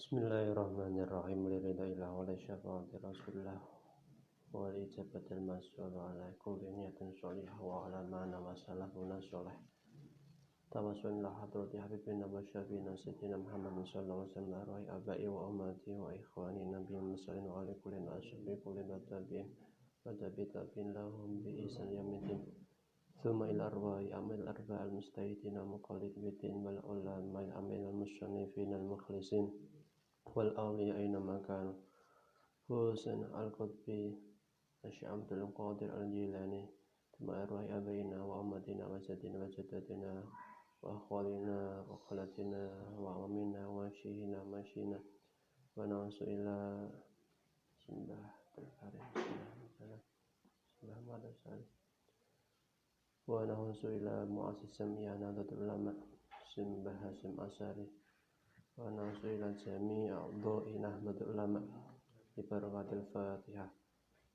Bismillahirrahmanirrahim. Liridailah wa li syafaati Rasulillah wa li ijabatil mas'ul ala kulli niyatin sholihah wa ala ma'na wa salafuna sholih. Tawassulillah hadrati habibina wa syafiina sayyidina Muhammadin sallallahu alaihi wasallam arwah abai wa ummati wa ikhwani nabiyyin musallin wa ala kulli ashabi kulli tabi'in wa tabi'in lahum bi ihsan yaumiddin. Thumma ila arwahi amil arba'al mustahidina muqallid bidin wal ulama amil al-musannifin al-mukhlisin wal awliya aina makan Husain al-Qutbi Syekh Abdul Qadir al-Jilani thumma arwahi abaina wa ummatina wa jadina wa jaddatina wa akhwalina wa khalatina wa amina wa syihina masyina wa na'usu ila simbah terkarim simbah madasali wa na'usu ila mu'asis samiyah nadatul ulama simbah Hasim Asyari wa na'usu ila jami'i a'dha'i nahdatul ulama bi barakatil Fatihah.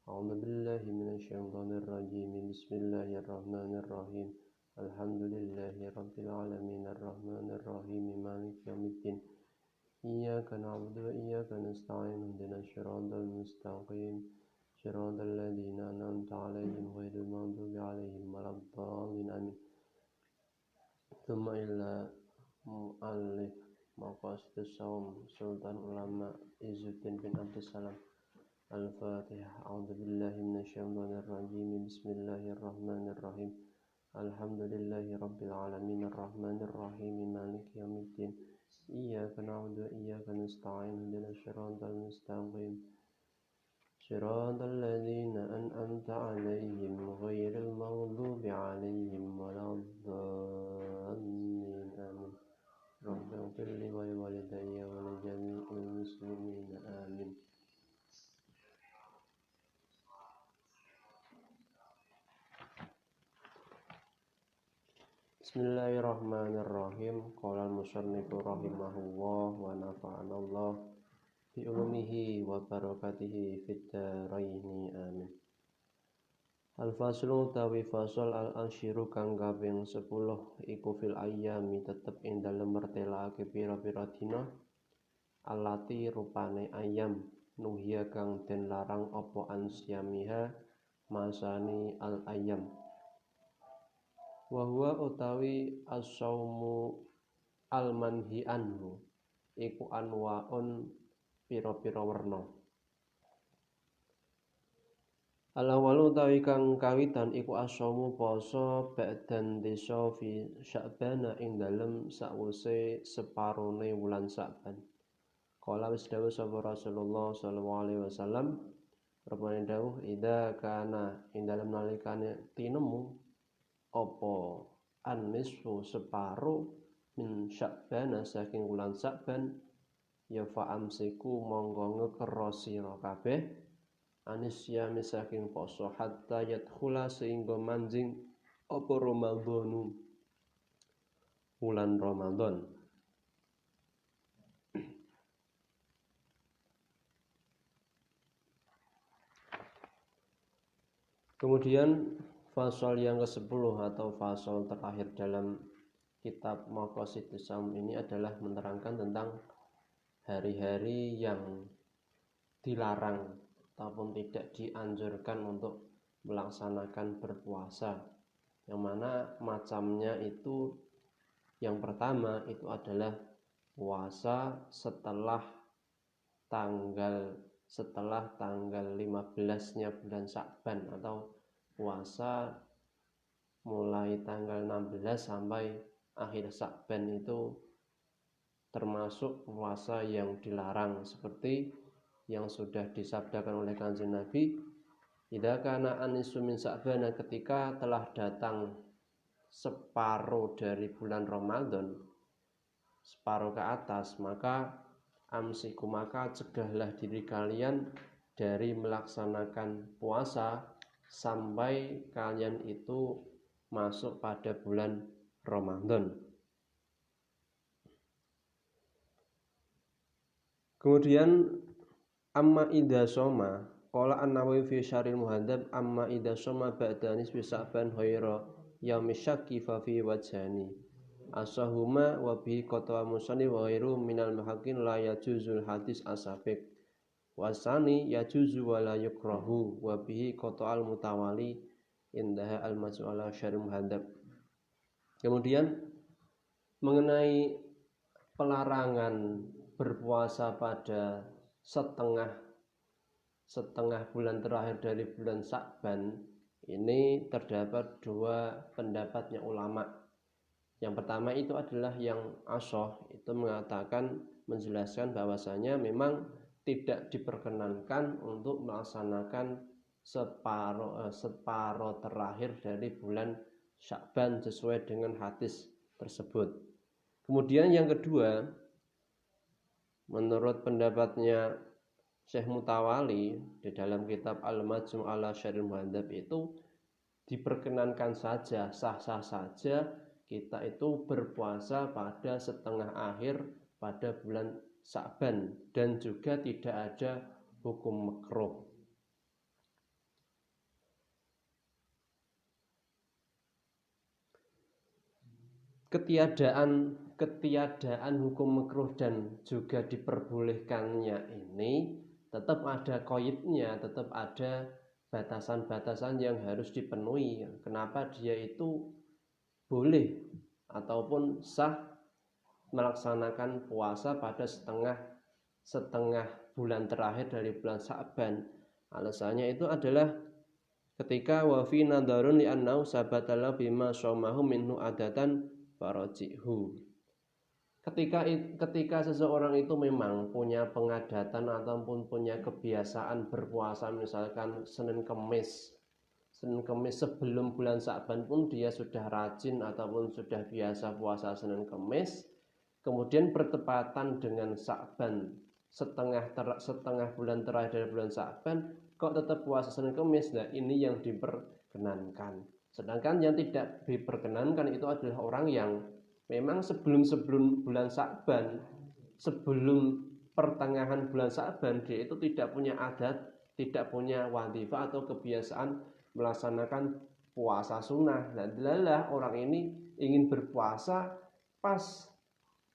A'udzu billahi minasy syaithanir rajim. Bismillahirrahmanirrahim. Alhamdulillahi rabbil alamin arrahmanir rahim maliki yaumiddin. Iyyaka na'budu wa iyyaka nasta'in ihdinas siratal mustaqim. Siratal ladzina an'amta 'alaihim ghairil maghdubi 'alaihim waladdallin. Amin. Tsumma ila mu'allif maqasidus shaum Sultan Ulama Izzuddin bin Abdussalam. Al-Fatihah. A'udzu billahi minasy syaithanir rajim. Bismillahirrahmanirrahim. Alhamdulillahi rabbil alamin arrahmanir rahim maliki yaumiddin. Iyyaka na'budu wa iyyaka nasta'in ihdinas siratal mustaqim. Siratal ladzina an'amta 'alaihim ghairil maghdubi 'alaihim waladdallin. Amin. Rabbighfir li wa li walidayya wa li jami'il muslimin. Amin. Bismillahirrahmanirrahim. Qala al-musannifu rahimahullah wa nafa'anallah bi ulumihi wa barakatihi fid dharaini. Amin. Al-faslu utawi fasal al-ashiru kang kaping 10 iku fil ayyami tetep ing dalem mertelake pira-pira dina alati rupane ayam nuhia kang den larang apa ansyamiha masani al-ayyam. Wa huwa utawi as-saumu al-manhi anhu iku anwaun pira-pira werna. Al-awwalu utawi kang kawitan iku as-saumu poso ba'dan desa fi Sya'ban ing dalem sakwise separone wulan Sya'ban. Qala wis dawuh sapa Rasulullah sallallahu alaihi wasallam rupane dawuh idza kana ing dalem nalikane tinemu apa an-nisfu separo min Sya'ban saking wulan Sya'ban ya fa'amsiku monggo ngekero sira kabeh anisyami saking poso hatta yadkhula sehingga manjing apa Ramadhanu wulan Ramadan. Kemudian fasal yang ke-10 atau fasal terakhir dalam kitab Maqasidus Shaum ini adalah menerangkan tentang hari-hari yang dilarang ataupun tidak dianjurkan untuk melaksanakan berpuasa, yang mana macamnya itu yang pertama itu adalah puasa setelah tanggal 15-nya bulan Sya'ban atau puasa mulai tanggal 16 sampai akhir Sya'ban itu termasuk puasa yang dilarang seperti yang sudah disabdakan oleh Kanjeng Nabi, idza kana anisu min Sya'ban, ketika telah datang separuh dari bulan Ramadan, separuh ke atas, maka amsiku maka cegahlah diri kalian dari melaksanakan puasa sampai kalian itu masuk pada bulan Ramadan. Kemudian amma idza soma qala an-Nawawi fi Syarhil Muhadzab amma idza soma ba'da nisfi Sya'ban ghaira yaumi syakki fa fi wajhani. asahuma wa bihi qata musannif wa ghairu minal muhaqqiqin la yajuzul hadis asabiq wasani yajuzu wa la yukrahu wa bihi qata al mutawali indaha al mas'ala syarh muhadzab. Kemudian mengenai pelarangan berpuasa pada setengah bulan terakhir dari bulan Sya'ban, ini terdapat dua pendapatnya ulama. Yang pertama itu adalah yang ashah, itu mengatakan, menjelaskan bahwasanya memang tidak diperkenankan untuk melaksanakan separuh terakhir dari bulan Sya'ban sesuai dengan hadis tersebut. Kemudian yang kedua, menurut pendapatnya Syekh Mutawali di dalam kitab Al-Majmu' ala Syarh Muhadzab itu diperkenankan saja, sah-sah saja kita itu berpuasa pada setengah akhir pada bulan Sya'ban dan juga tidak ada hukum makruh. Ketiadaan hukum makruh dan juga diperbolehkannya ini tetap ada qaidnya, tetap ada batasan-batasan yang harus dipenuhi. Kenapa dia itu boleh ataupun sah melaksanakan puasa pada setengah bulan terakhir dari bulan Sya'ban? Alasannya itu adalah ketika wa fi nadarun li annahu sabatala bima shamahu minhu adatan farajihu. Ketika seseorang itu memang punya pengadatan ataupun punya kebiasaan berpuasa, misalkan Senin Kemis sebelum bulan Sya'ban pun dia sudah rajin ataupun sudah biasa puasa Senin Kemis, kemudian bertepatan dengan Sya'ban setengah bulan terakhir dari bulan Sya'ban kok tetap puasa Senin Kemis, nah ini yang diperkenankan. Sedangkan yang tidak diperkenankan itu adalah orang yang memang sebelum bulan Sya'ban, sebelum pertengahan bulan Sya'ban, dia itu tidak punya adat, tidak punya wadhifah atau kebiasaan melaksanakan puasa sunnah. Dan adalah orang ini ingin berpuasa pas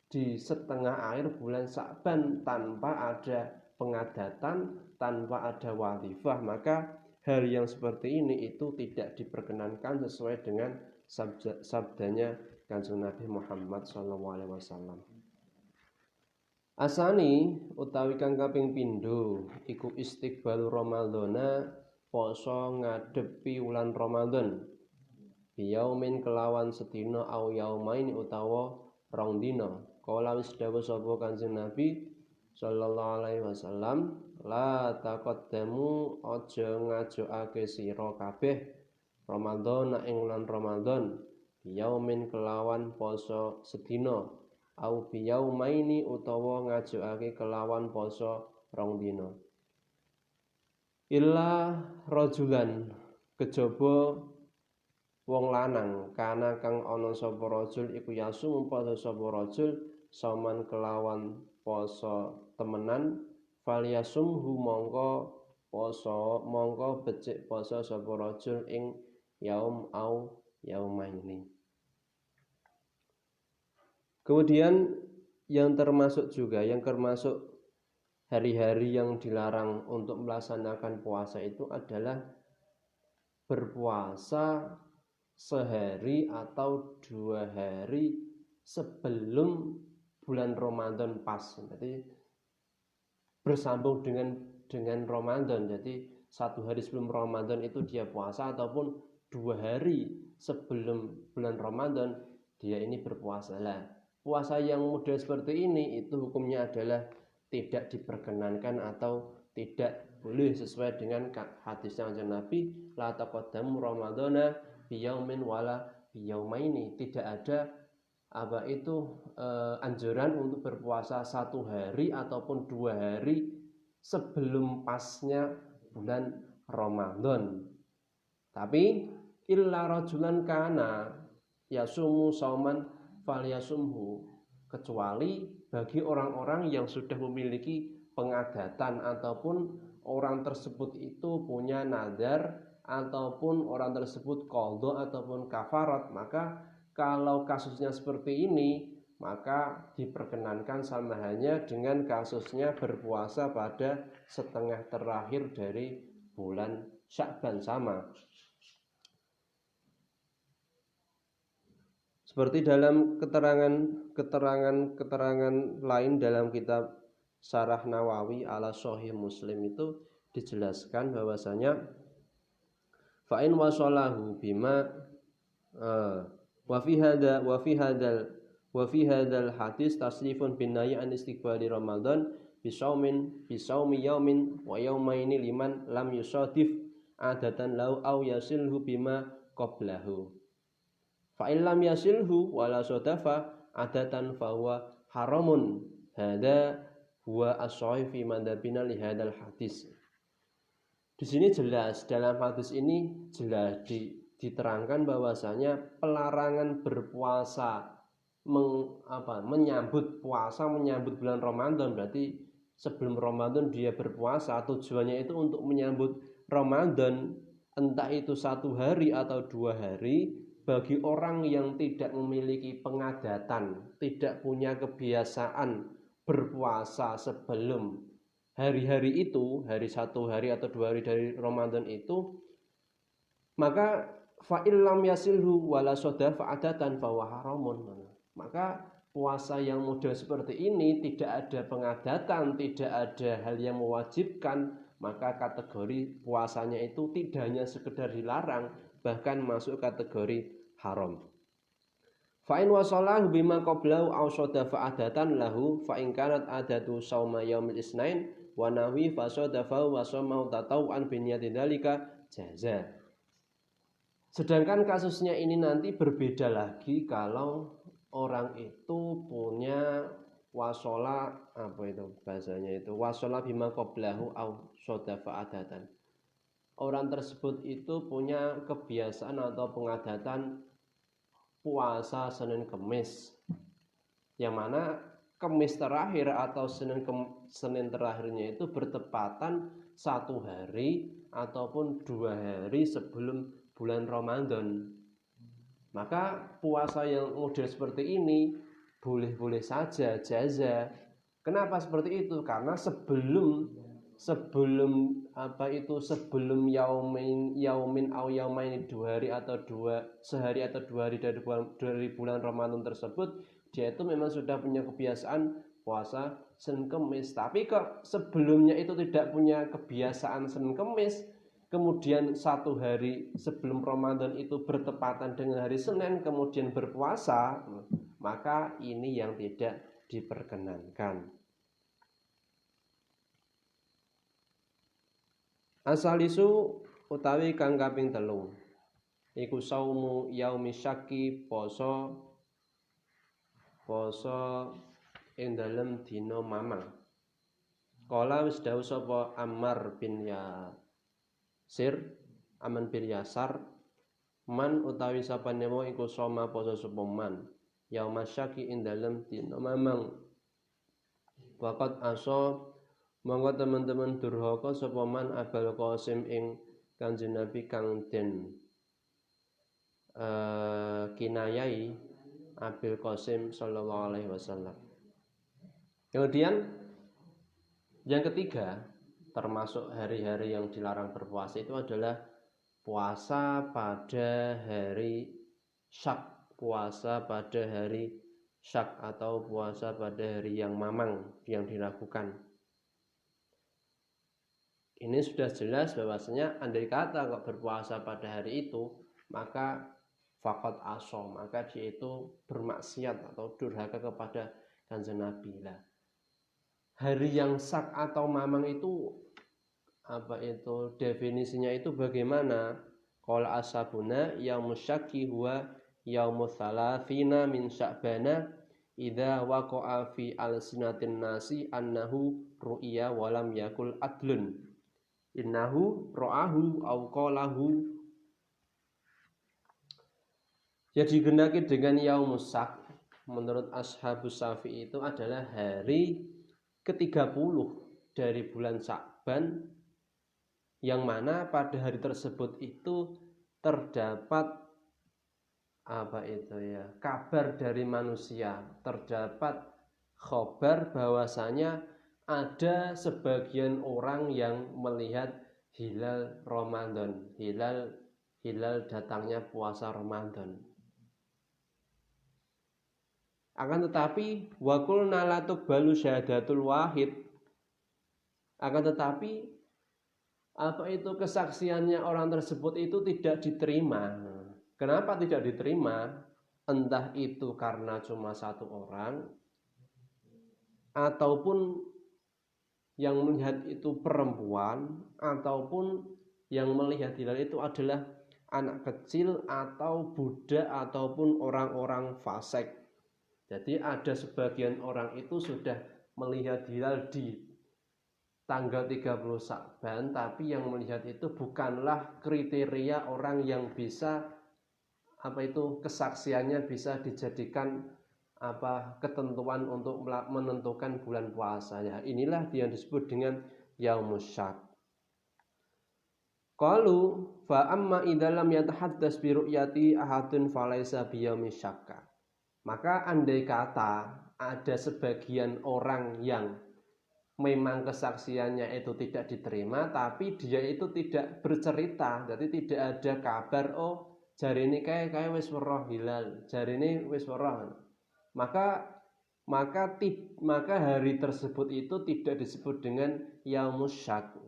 di setengah akhir bulan Sya'ban tanpa ada pengadatan, tanpa ada wadhifah, maka hal yang seperti ini itu tidak diperkenankan sesuai dengan sabdanya Kanjeng Nabi Muhammad SAW. Asani utawi kang kaping pindho iku istiqbal Ramadhana, poso ngadepi wulan Ramadan, biyaumin kelawan sedina au yaumain utawa rong dina. Kala wis dawuh sapa Kanjeng Nabi sallallahu alaihi wasallam, la taqaddamu aja ngajokake sira kabeh Ramadan ing wulan Ramadan biyaumin kelawan poso sedina au biyaumaini utawa ngajokake kelawan poso rong dina. Illa rajulan kejaba wong lanang kana kang ana sapa rajul iku yasum poso sapa rajul saman kelawan poso temenan falyasumhu mongko becik poso sapa rajul ing yaum au yaumaini. Kemudian yang termasuk hari-hari yang dilarang untuk melaksanakan puasa itu adalah berpuasa sehari atau 2 hari sebelum bulan Ramadan pas. Jadi bersambung dengan Ramadan. Jadi 1 hari sebelum Ramadan itu dia puasa ataupun 2 hari sebelum bulan Ramadan dia ini berpuasa. Lah, puasa yang model seperti ini itu hukumnya adalah tidak diperkenankan atau tidak boleh sesuai dengan hadis yang Nabi la taqaddamu Ramadhana biyaumin wala biyaumaini. Tidak ada anjuran untuk berpuasa 1 hari ataupun 2 hari sebelum pasnya bulan Ramadan. Tapi illa rajulan kana yasumu sauman falyasumhu, kecuali bagi orang-orang yang sudah memiliki pengadatan ataupun orang tersebut itu punya nadar ataupun orang tersebut qadha ataupun kafarat, maka Kalau kasusnya seperti ini, maka diperkenankan sama halnya dengan kasusnya berpuasa pada setengah terakhir dari bulan Sya'ban, sama. Seperti dalam keterangan lain dalam kitab Syarah Nawawi ala Sahih Muslim itu dijelaskan bahwasanya fa'in wasolahu bima wa fi hadal hadis tasrifun bin nahyi an istiqbali Ramadan bisaumi yaumin wa yaumaini liman lam yusadif adatan lau au yasilhu bima qablahu. Fa illam yasilhu wala sadafa adatan fa huwa haramun. Hada huwa as-shahih fi madhabina li hadzal hadis. Di sini jelas, dalam hadis ini jelas diterangkan bahwasanya pelarangan berpuasa menyambut puasa, menyambut bulan Ramadan, berarti sebelum Ramadan dia berpuasa, tujuannya itu untuk menyambut Ramadan, entah itu 1 hari atau 2 hari. Bagi orang yang tidak memiliki pengadatan, tidak punya kebiasaan berpuasa sebelum hari-hari itu, hari 1 hari atau 2 hari dari Ramadan itu, maka fa'il lam yasilhu wala sodafa adatan fawa haramun. Maka puasa yang model seperti ini tidak ada pengadatan, tidak ada hal yang mewajibkan, maka kategori puasanya itu tidak hanya sekedar dilarang, bahkan masuk kategori haram. Fa in wasalahu bima qablahu aw sadafa adatan lahu fa in kanat adatu sauma yaumil isnain wa nahwi fa sadafa wa samahu tatawwan bi niyati dzalika jaza. Sedangkan kasusnya ini nanti berbeda lagi kalau orang itu punya wasola, apa itu bahasanya itu, wasola bima qablahu aw sadafa adatan. Orang tersebut itu punya kebiasaan atau pengadatan puasa Senin Kemis, yang mana Kemis terakhir atau Senin terakhirnya itu bertepatan 1 hari ataupun 2 hari sebelum bulan Ramadan. Maka puasa yang model seperti ini boleh-boleh saja jaza. Kenapa seperti itu? Karena sebelum yaumin au yaumaini 2 hari atau sehari atau 2 hari dari bulan Ramadan tersebut, dia itu memang sudah punya kebiasaan puasa Senin Kemis. Tapi kok sebelumnya itu tidak punya kebiasaan Senin Kemis, kemudian 1 hari sebelum Ramadan itu bertepatan dengan hari Senin kemudian berpuasa, maka ini yang tidak diperkenankan. Asalisu utawi kang kaping 3 iku saumu yaumi syaki, poso ing dalem dina mamang. Kala wis dawuh sapa Ammar bin Yasir, Aman bin Yasar, man utawi sapane wong iku soma poso sapa man yauma syaki ing dalem dina mamang. Waqat aso monggo teman-teman durhaka sapa man Abul Qasim ing Kanjeng Nabi kang den kinayai Abul Qasim sallallahu alaihi wasallam. Kemudian yang ketiga, termasuk hari-hari yang dilarang berpuasa itu adalah puasa pada hari syak, puasa pada hari syak atau puasa pada hari yang mamang, yang diragukan. Ini sudah jelas bahwasanya andai kata kok berpuasa pada hari itu, maka faqad aso, maka dia itu bermaksiat atau durhaka kepada Kanjeng Nabi. Lah, hari yang syak atau mamang itu apa itu definisinya itu bagaimana? Qala ashabuna yaumus syaki huwa yaumul tsalatsina min sya'bana idza waqa'a fi alsinatin nasi annahu ru'ya wa lam yakul adlun innahu ra'ahu aw qalahu. Jadi digendaki dengan yaumus syak menurut ashabus Syafi'i itu adalah hari ke-30 dari bulan Sya'ban, yang mana pada hari tersebut itu terdapat kabar dari manusia, terdapat khabar bahwasanya ada sebagian orang yang melihat hilal Ramadan, hilal datangnya puasa Ramadan. Akan tetapi waqulna la tuqbalu syahadatul wahid, akan tetapi kesaksiannya orang tersebut itu tidak diterima. Kenapa tidak diterima? Entah itu karena cuma satu orang, ataupun yang melihat itu perempuan, ataupun yang melihat hilal itu adalah anak kecil atau budak ataupun orang-orang fasik. Jadi ada sebagian orang itu sudah melihat hilal di tanggal 30 Sya'ban, tapi yang melihat itu bukanlah kriteria orang yang bisa kesaksiannya bisa dijadikan ketentuan untuk menentukan bulan puasanya. Inilah yang disebut dengan yaumus syak. Qalu fa amma idza lam yatahaddas bi ru'yati ahadun falaisa bi yaumis syakka. Maka andai kata ada sebagian orang yang memang kesaksiannya itu tidak diterima, tapi dia itu tidak bercerita, jadi tidak ada kabar jari ini kayak wis weruh hilal, jari ini wis weruh. Maka hari tersebut itu tidak disebut dengan yaumus syak.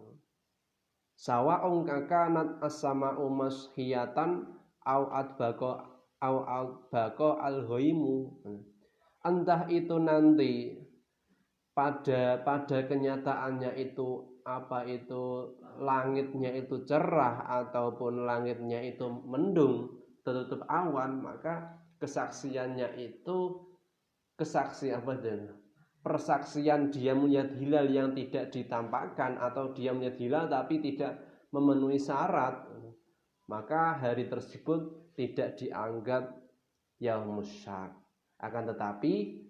Sawa'un kanat as-sama'u mashiyatan au adbaqa al-ghaimu. Entah itu nanti pada kenyataannya itu langitnya itu cerah ataupun langitnya itu mendung, tertutup awan, maka kesaksiannya itu persaksian dia melihat hilal yang tidak ditampakkan atau dia melihat hilal tapi tidak memenuhi syarat, maka hari tersebut tidak dianggap yaumus syak. Akan tetapi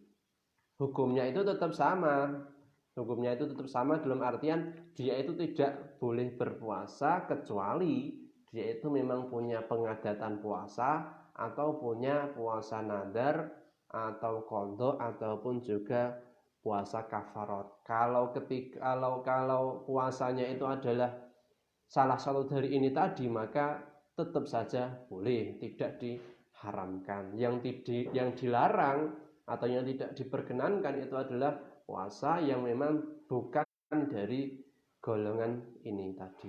hukumnya itu tetap sama. Hukumnya itu tetap sama dalam artian dia itu tidak boleh berpuasa kecuali dia itu memang punya pengadatan puasa atau punya puasa nadar atau qadha ataupun juga puasa kafarat. Kalau puasanya itu adalah salah satu dari ini tadi, maka tetap saja boleh, tidak diharamkan. Yang dilarang atau yang tidak diperkenankan itu adalah puasa yang memang bukan dari golongan ini tadi.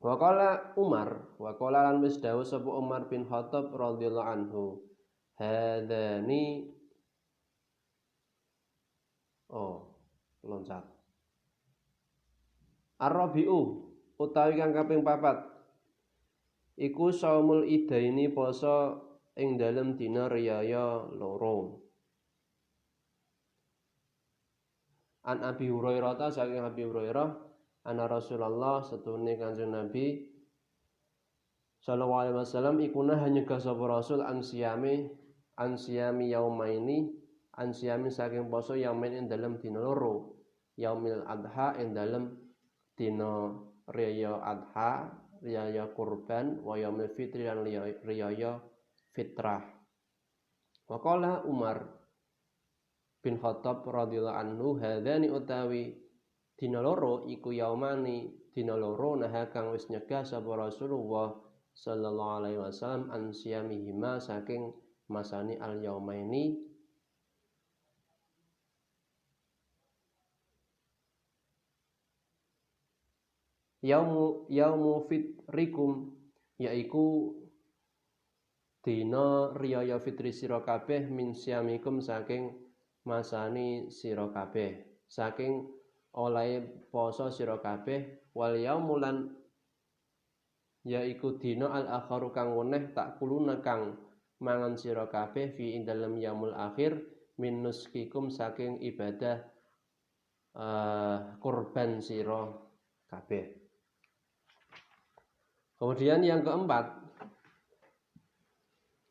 Waqala Umar, waqala lan wis dawuh sapa Umar bin Khattab radhiyallahu anhu, hadani loncat. Ar-Rabi'u utawi kang kaping 4 iku saumul idaini poso ing dalem dina riyaya loro. An Abi Hurairah saking Abi Hurairah ana Rasulullah satune Kanjeng Nabi sallallahu alaihi wasallam iku nyegah sapa Rasul ansiyami yaumaini ansiyami saking poso yaumain ing dalem dina loro, yaumil adha ing dalem dina riyaya adha, riyaya kurban, wa yaumil fitri lan riyaya fitrah. Waqala Umar bin Khattab radhiyallahu anhu, hadzani utawi dina loro iku yaumani dina loro nah kang wis nyegah sapa Rasulullah sallallahu alaihi wasallam an siyamihima saking masani al yaumaini yaumu fitrikum, yaiku dina riyaya fitri sira kabeh min siyamikum saking masani sira kabeh, saking oleh poso sira kabeh, wal yaumulan yaiku dina al akharu kang weneh tak kuluna kang mangan sira kabeh fi ing dalem yaumul akhir min nuskikum saking ibadah kurban sira kabeh. Kemudian yang keempat,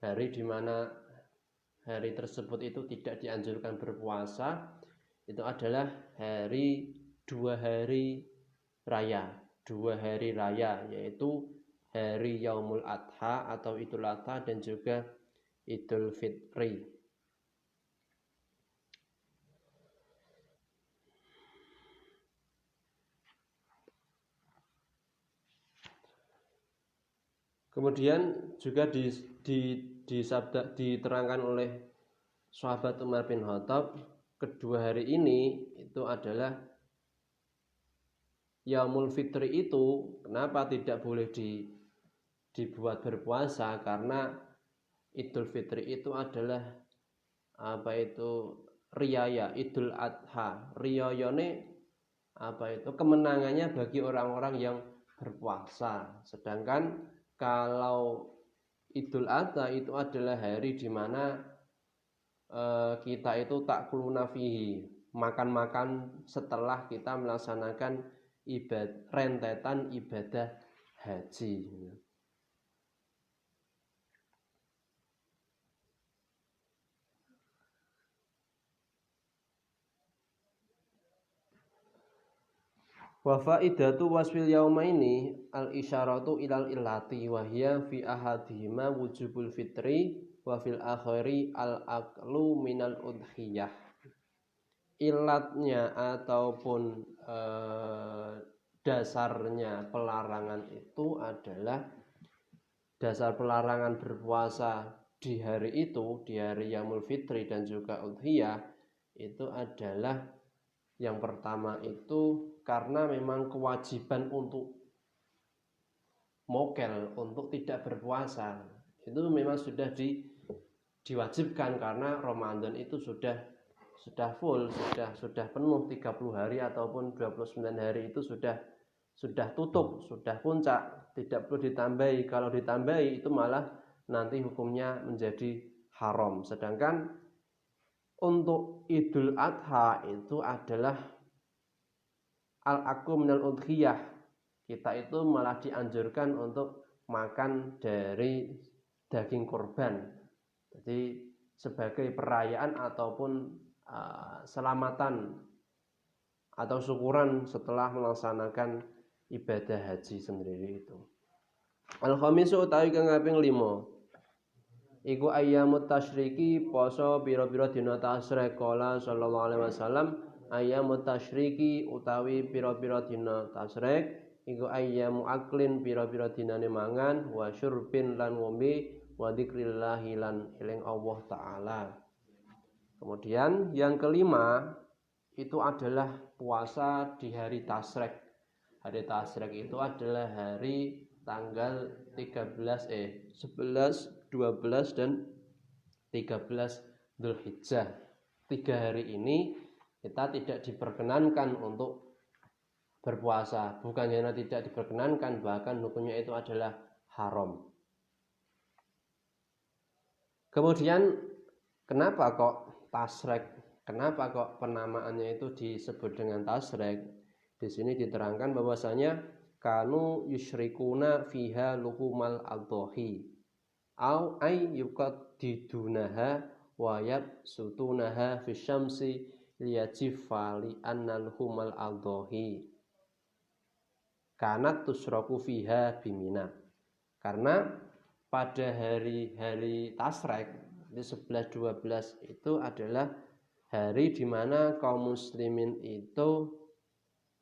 hari di mana hari tersebut itu tidak dianjurkan berpuasa, itu adalah dua hari raya, yaitu hari Yaumul Adha atau Idul Adha dan juga Idul Fitri. Kemudian juga diterangkan oleh sahabat Umar bin Khattab, kedua hari ini itu adalah Yaumul Fitri itu kenapa tidak boleh dibuat berpuasa, karena Idul Fitri itu adalah riyaya Idul Adha. Riyayane kemenangannya bagi orang-orang yang berpuasa. Sedangkan kalau Idul Adha itu adalah hari di mana kita itu takuluna fihi, makan-makan setelah kita melaksanakan rentetan ibadah haji. Wa faidatu wasfil yaumaini al isyaratu ilal illati wa hiya fi ahadihima wujubul fitri wa fil akhiri al aqlu minal udhiyah. Ilatnya ataupun dasarnya pelarangan itu adalah dasar pelarangan berpuasa di hari itu, di hari Yaumul Fitri dan juga Udhiyah, itu adalah yang pertama itu karena memang kewajiban untuk mokel, untuk tidak berpuasa itu memang sudah diwajibkan, karena Ramadan itu sudah full, sudah penuh 30 hari ataupun 29 hari itu sudah tutup, sudah puncak, tidak perlu ditambahi. Kalau ditambahi itu malah nanti hukumnya menjadi haram. Sedangkan untuk Idul Adha itu adalah al-aqu minal udhiyah. Kita itu malah dianjurkan untuk makan dari daging kurban. Jadi sebagai perayaan ataupun selamatan atau syukuran setelah melaksanakan ibadah haji sendiri itu. Al-khamisu utawi kang kaping 5 iku ayyamut tasyriki, poso pira-pira dina tasyrik. Qala sallallahu alaihi wasallam, ayyamut tasyriki utawi pira-pira dina tasyrik iku ayyamu aklin, pira-pira dinane mangan, wa syurbin lan ngombe, wa dzikrillahi lan eling Allah taala. Kemudian yang kelima itu adalah puasa di hari tasyrik. Hari tasyrik itu adalah hari tanggal 11, 12 dan 13 Dzulhijjah. 3 hari ini kita tidak diperkenankan untuk berpuasa. Bukan hanya tidak diperkenankan, bahkan hukumnya itu adalah haram. Kemudian kenapa kok tasyrik? Kenapa kok penamaannya itu disebut dengan tasyrik? Di sini diterangkan bahwasanya kanu yusyrikuna fiha luhumal adhahi au ay yuqaddidunaha wa yabsutunaha fi syamsi liyajiffa li anna luhumal adhahi kanat tusraku fiha bimina. Karena pada hari-hari tasyrik di 11 12 itu adalah hari di mana kaum muslimin itu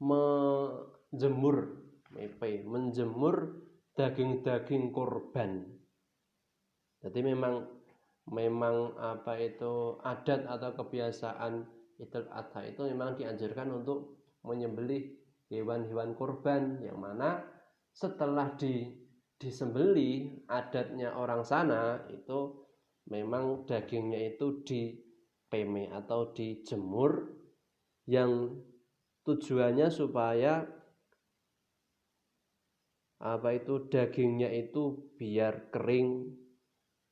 menjemur daging-daging kurban. Jadi memang adat atau kebiasaan Idul Adha itu memang dianjurkan untuk menyembelih hewan-hewan kurban, yang mana setelah disembelih, adatnya orang sana itu memang dagingnya itu dipeme atau dijemur, yang tujuannya supaya dagingnya itu biar kering,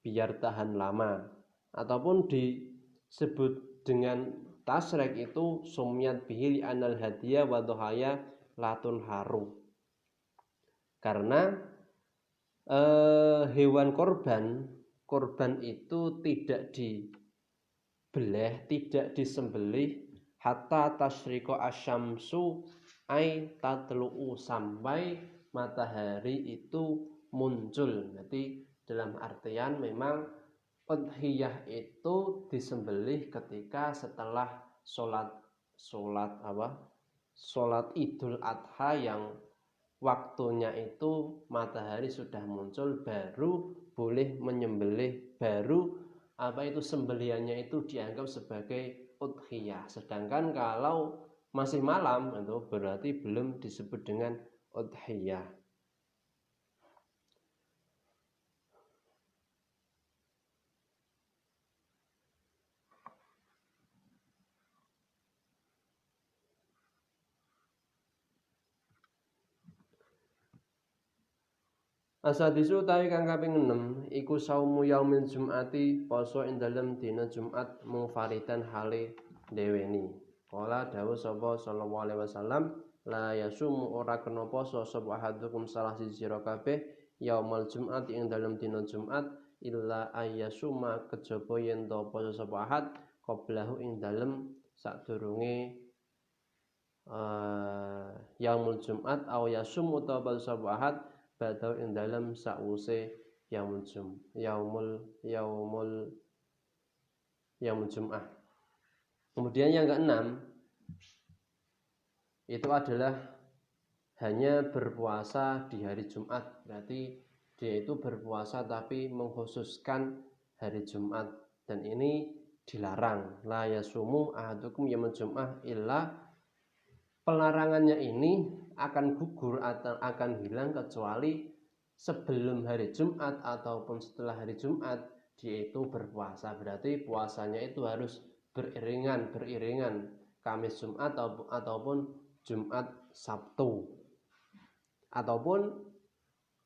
biar tahan lama, ataupun disebut dengan tasyrik itu sumyat bihi anal hadiya wa dhahaya latun haru. Karena hewan korban itu tidak dibeleh, tidak disembelih hatta tasyriko asyamsu ay tatlu'u, sampai matahari itu muncul. Jadi dalam artian memang udhiyah itu disembelih ketika setelah sholat Idul Adha yang waktunya itu matahari sudah muncul, baru boleh menyembelih, baru sembelihannya itu dianggap sebagai udhiyah. Sedangkan kalau masih malam itu berarti belum disebut dengan udhiyah. Asadisu utawi kang kaping 6 iku saumu yaumil jum'ati, poso ing dalem dina Jumat mufaridan hale deweni. Kala dawuh sapa sallallahu alaihi wasallam, la yasumu ora kena poso sapa hadukum salah siji sira kabeh yaumul jum'ati ing dalem dina Jumat illa ayyasuma kejaba yen to poso sapa ahad qablahu ing dalem sadurunge yaumul Jumat aw yasum utawa poso sapa ahad badau ing dalam sause yaumul Jum'ah. Kemudian yang keenam itu adalah hanya berpuasa di hari Jumat. Berarti dia itu berpuasa tapi mengkhususkan hari Jumat, dan ini dilarang. La yasumu ahadukum yaumul Jum'ah illa, pelarangannya ini akan gugur atau akan hilang kecuali sebelum hari Jumat ataupun setelah hari Jumat dia itu berpuasa. Berarti puasanya itu harus beriringan Kamis Jumat ataupun Jumat Sabtu. Ataupun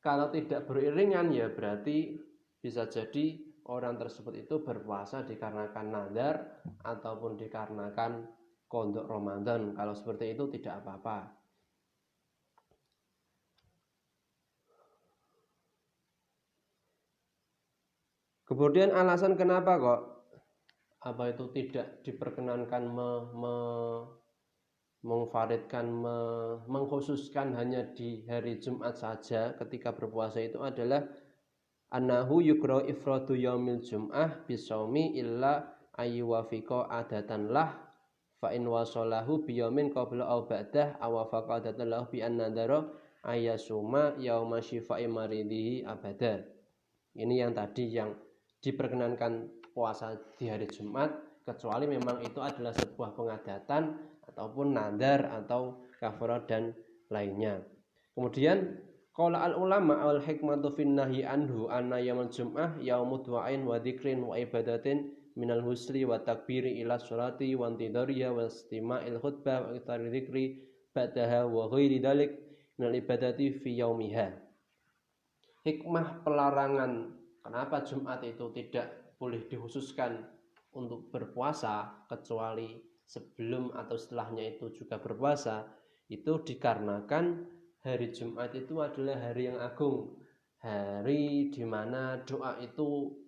kalau tidak beriringan ya berarti bisa jadi orang tersebut itu berpuasa dikarenakan nadar ataupun dikarenakan qadha Ramadan. Kalau seperti itu tidak apa-apa. Kemudian alasan kenapa kok itu tidak diperkenankan mengfaridkan, mengkhususkan hanya di hari Jumat saja ketika berpuasa itu adalah annahu yukra ifradu yaumil jum'ah bisaumi illa ayyuwafiqa adatan lah fa in wasalahu biyamin qabla aw ba'dah aw wafaqa adatan lahu bi annadara ayasuma yauma syifa'i maridihi abada. Ini yang tadi yang diperkenankan puasa di hari Jumat, kecuali memang itu adalah sebuah pengadatan ataupun nadar atau kafarah dan lainnya. Kemudian qala al ulama al hikmatu fin nahyi anhu anna yaumul jum'ah yaumud du'ain wa dzikrin wa ibadatin minal husli wa takbiri ila sholati wa intidariya wa istima'il khutbah wa ikhtari dzikri ba'daha wa ghairi dzalik minal ibadati fi yaumiha. Hikmah pelarangan kenapa Jumat itu tidak boleh dikhususkan untuk berpuasa kecuali sebelum atau setelahnya itu juga berpuasa, itu dikarenakan hari Jumat itu adalah hari yang agung, hari di mana doa itu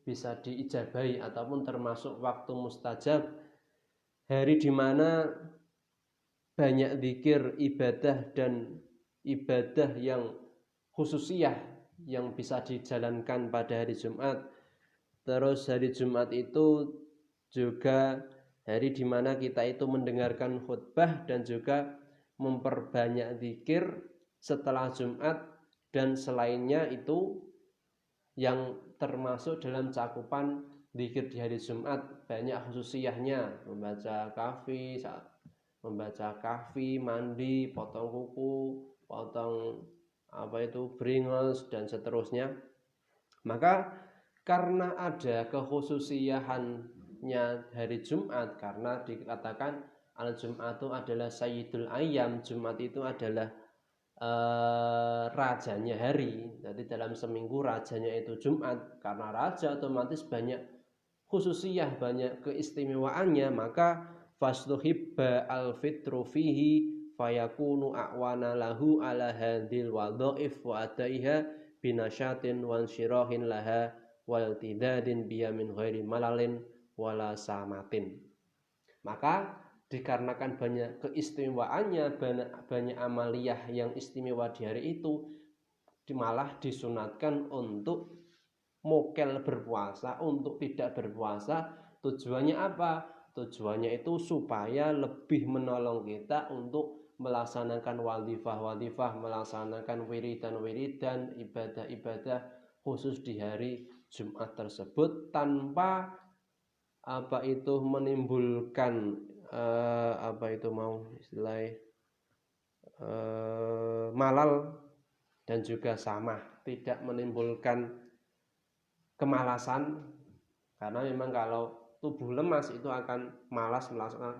bisa diijabahi ataupun termasuk waktu mustajab, hari di mana banyak zikir, ibadah dan ibadah yang khususiyah yang bisa dijalankan pada hari Jumat. Terus hari Jumat itu juga hari di mana kita itu mendengarkan khutbah dan juga memperbanyak zikir setelah Jumat dan selainnya itu yang termasuk dalam cakupan zikir di hari Jumat. Banyak khususiyahnya, membaca kahfi, mandi, potong kuku, potong beringus dan seterusnya. Maka karena ada kekhususiyahannya hari Jumat, karena dikatakan al-Jum'atu adalah sayyidul ayyam, Jumat itu adalah rajanya hari. Jadi dalam seminggu rajanya itu Jumat. Karena raja otomatis banyak khususiyah, banyak keistimewaannya, maka fastuhibba al-fitru fihi fayakunu a'wana lahu ala hadhil wadhaif wa adaiha binasyatin wa ansyirahin laha wal tidadin biya min ghairi malalin wala samatin. Maka dikarenakan banyak keistimewaannya, banyak amaliyah yang istimewa di hari itu, malah disunatkan untuk mokel berpuasa, untuk tidak berpuasa. Tujuannya apa? Tujuannya itu supaya lebih menolong kita untuk melaksanakan wadifah, melaksanakan wiridan, ibadah-ibadah khusus di hari Jumat tersebut tanpa menimbulkan malal dan juga samah, tidak menimbulkan kemalasan, karena memang kalau tubuh lemas itu akan malas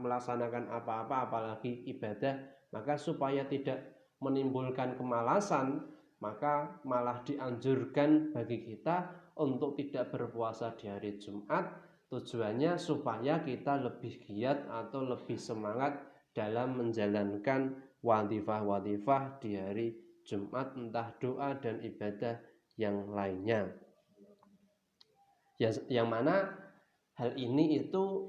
melaksanakan apa-apa apalagi ibadah. Maka supaya tidak menimbulkan kemalasan, maka malah dianjurkan bagi kita untuk tidak berpuasa di hari Jumat. Tujuannya supaya kita lebih giat atau lebih semangat dalam menjalankan wadifah di hari Jumat, entah doa dan ibadah yang lainnya. Yang mana hal ini itu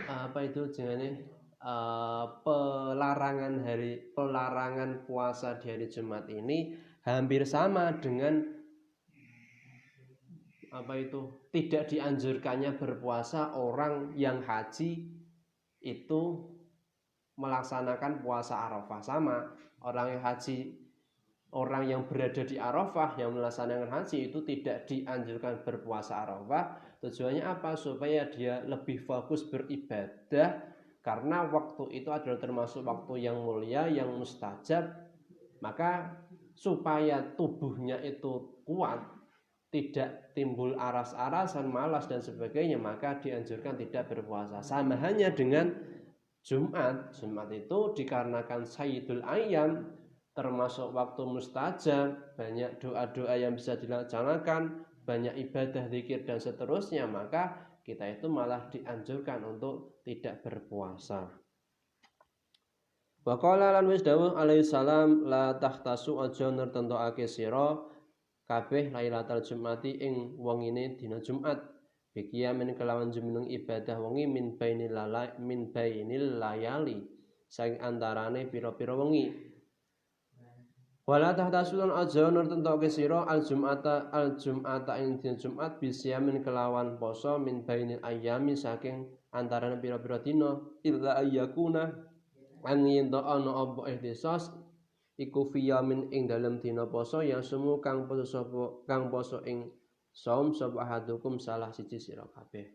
pelarangan puasa di hari Jumat ini hampir sama dengan tidak dianjurkannya berpuasa orang yang haji itu melaksanakan puasa Arafah. Sama, orang yang berada di Arafah yang melaksanakan haji itu tidak dianjurkan berpuasa Arafah. Tujuannya apa? Supaya dia lebih fokus beribadah, karena waktu itu adalah termasuk waktu yang mulia, yang mustajab. Maka supaya tubuhnya itu kuat, tidak timbul aras-arasan, malas dan sebagainya, maka dianjurkan tidak berpuasa. Sama hanya dengan Jumat itu dikarenakan Sayyidul Ayyam, termasuk waktu mustajab, banyak doa-doa yang bisa dilaksanakan, banyak ibadah, zikir dan seterusnya, maka kita itu malah dianjurkan untuk tidak berpuasa. Wa qala lan wis dawuh alaihi salam, la tahtasu aja nertentokake sira kabeh Lailatul Jumati ing wengine dina Jumat, biqiyamin kelawan jumeneng ibadah wengi min bainil layali, saking antarane pira-pira wengi. Wala tahtasun aja nertentoke sira al Jum'ata ing dina Jumat bisyamin kelawan poso min bainil ayami, saking antarane pira-pira dina, illa ayyakuna angin to ana apa ihtisas iku fiyamin ing dalem dina poso yang semu kang poso ing saum sapa hadukum salah siji sira kabeh.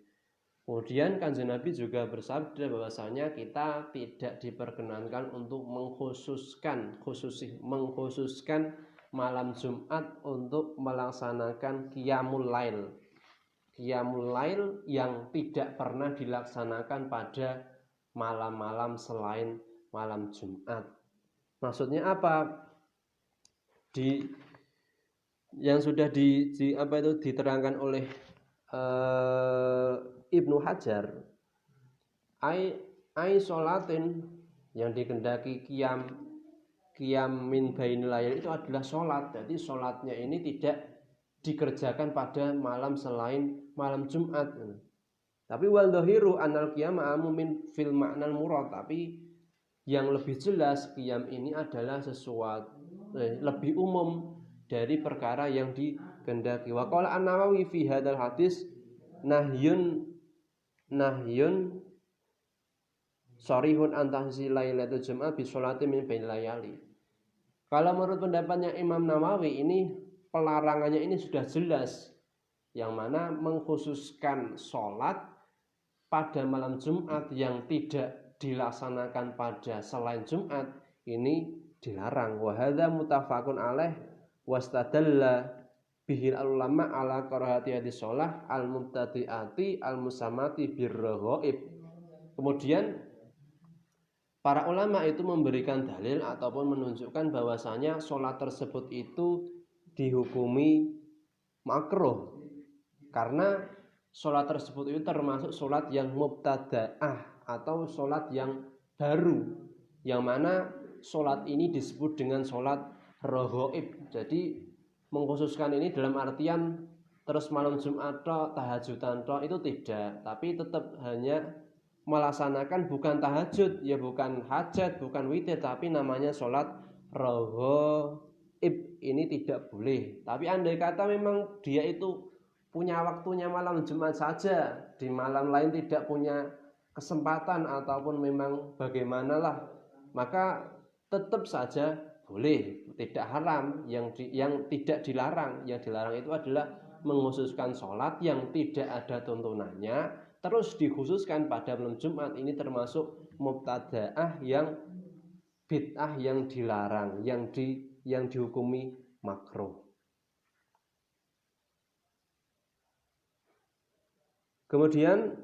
Kemudian Kanjeng Nabi juga bersabda bahwasanya kita tidak diperkenankan untuk mengkhususkan malam Jumat untuk melaksanakan qiyamul lail yang tidak pernah dilaksanakan pada malam-malam selain malam Jumat. Maksudnya apa? Yang sudah diterangkan oleh Ibnu Hajar, ai sholatin yang dikendaki qiyam min bainil layal itu adalah sholat. Jadi sholatnya ini tidak dikerjakan pada malam selain malam Jumat. Tapi wal dhahiru anal qiyam amumin fil ma'nal murad. Tapi yang lebih jelas qiyam ini adalah sesuatu lebih umum dari perkara yang dikehendaki. Wa qala An-Nawawi fi hadzal hadis nahyun sharihun antahsi lailatul jum'ah bi sholati min bainil layali. Kalau menurut pendapatnya Imam Nawawi, ini pelarangannya ini sudah jelas, yang mana mengkhususkan sholat pada malam Jumat yang tidak dilaksanakan pada selain Jumat ini dilarang. Wa hadza muttafaqun alaih wastadalla bihil ulama ala karahati hadis sholah al mubtadi'ati al musamati birraghaib. Kemudian para ulama itu memberikan dalil ataupun menunjukkan bahwasanya sholat tersebut itu dihukumi makruh, karena sholat tersebut itu termasuk sholat yang mubtada'ah atau sholat yang baru, yang mana sholat ini disebut dengan sholat raghaib. Jadi mengkhususkan ini dalam artian terus malam Jumat tahajudan itu tidak, tapi tetap hanya melaksanakan bukan tahajud, ya bukan hajat, bukan witir, tapi namanya sholat raghaib. ini tidak boleh. Tapi andai kata memang dia itu punya waktunya malam Jumat saja, di malam lain tidak punya kesempatan ataupun memang bagaimanalah, maka tetap saja boleh, tidak haram. Yang tidak dilarang, yang dilarang itu adalah mengkhususkan sholat yang tidak ada tuntunannya terus dikhususkan pada malam Jumat. Ini termasuk mubtadaah yang bid'ah, yang dilarang, yang dihukumi makruh. Kemudian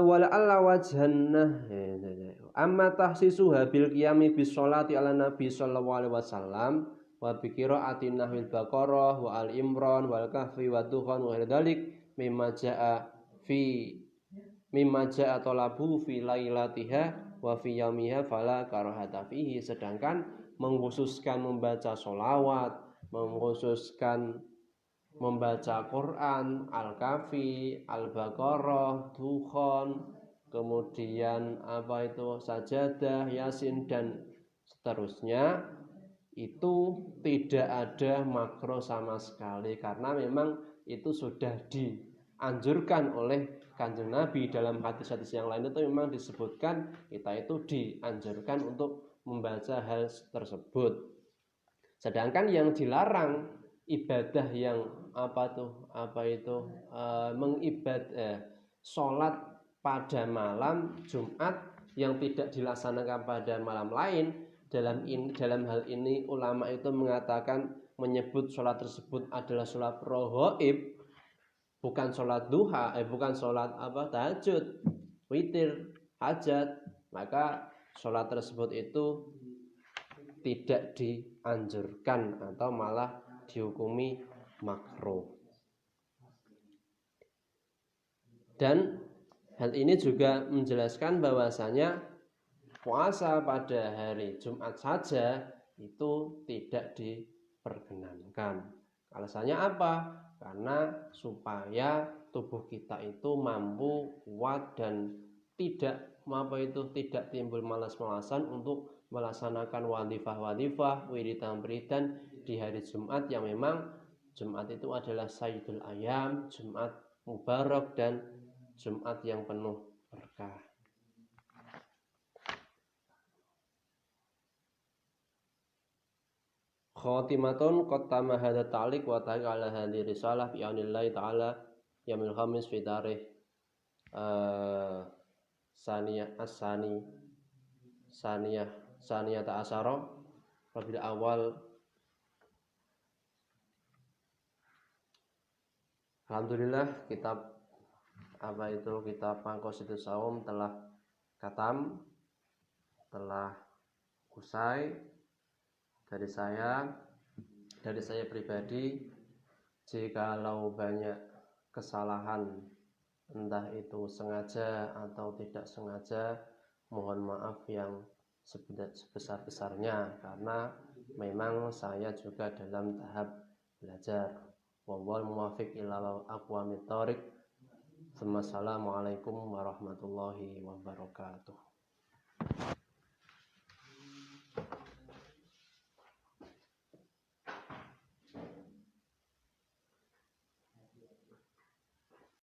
wala'alla wajhannah amma tahsisuha bil qiyami bis sholati ala nabi sallallahu alaihi wasallam wa bi qira'atin nahwil baqarah wa al imran wal kahfi wa dukhan wa dzalik mimma jaa talabu fi lailatiha wa fi yaumiha fala karahata fihi. Sedangkan mengkhususkan membaca sholawat, mengkhususkan membaca Quran, Al-Kahfi, Al-Baqarah, Dukhan, kemudian sajadah, Yasin dan seterusnya, itu tidak ada makruh sama sekali karena memang itu sudah dianjurkan oleh Kanjeng Nabi. Dalam hadis-hadis yang lain itu memang disebutkan kita itu dianjurkan untuk membaca hal tersebut. Sedangkan yang dilarang ibadah yang sholat pada malam Jumat yang tidak dilaksanakan pada malam lain. Dalam hal ini ulama itu mengatakan, menyebut sholat tersebut adalah sholat rohoib, bukan sholat duha, bukan sholat tahajud, witir, hajat. Maka sholat tersebut itu tidak dianjurkan atau malah dihukumi makruh. Dan hal ini juga menjelaskan bahwasanya puasa pada hari Jumat saja itu tidak diperkenankan. Alasannya apa? Karena supaya tubuh kita itu mampu kuat dan tidak timbul malas-malasan untuk melaksanakan wadifah, wiridan di hari Jumat, yang memang Jumat itu adalah Sayyidul Ayam, Jumat Mubarak dan Jumat yang penuh berkah. Khotimatun qattama hadha ta'liq wa ta'ala hadhi risalah bi anillahi ta'ala yamil khamis fi tarikh saniyah ta'asyara Rabiul Awal. Alhamdulillah kitab Maqasidus Shaum telah khatam, telah usai. Dari saya pribadi, jikalau banyak kesalahan, entah itu sengaja atau tidak sengaja, mohon maaf yang sebesar-besarnya, karena memang saya juga dalam tahap belajar. Wallahul muwaffiq ila aqwamit thoriq. Assalamualaikum warahmatullahi wabarakatuh.